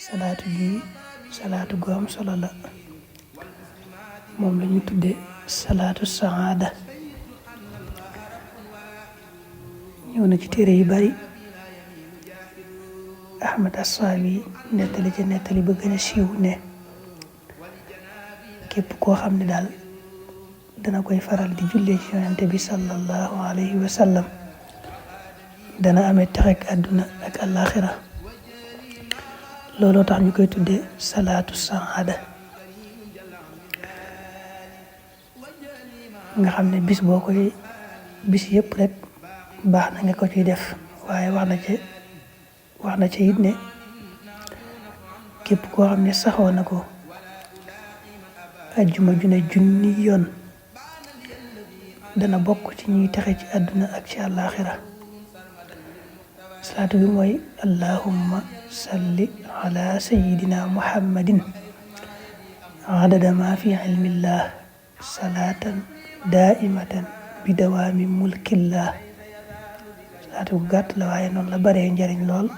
salaatu gi salaatu gu am solo la moom la ñu tudde salaatu saada. ñëw na ci téere yu bari. Ahmad Assaawi nettali ci nettali ba gën a siiw ne képp koo xam ne daal dana koy faral di jullee ci yonente bi sallallahu alayhi wa sallam dana amee texek àdduna ak àllaaxira. looloo tax ñu koy tuddee salaatu saada nga xam ne bis yëpp rek baax na nga ko ciy def, waaye wax na ci it ne képp koo xam ne saxoo na ko ajjuma ju ne junni yoon dana bokk ci ñuy texe ci àdduna ak ci àllaaxira. salaatu bi mooy allahumma salli ala sayyidina muhammadin adada ma fi ilmillah salaatan daaimatan bi dawaami mulkillah. salaatu bu gàtt la waaye noonu la baree njariñ lool.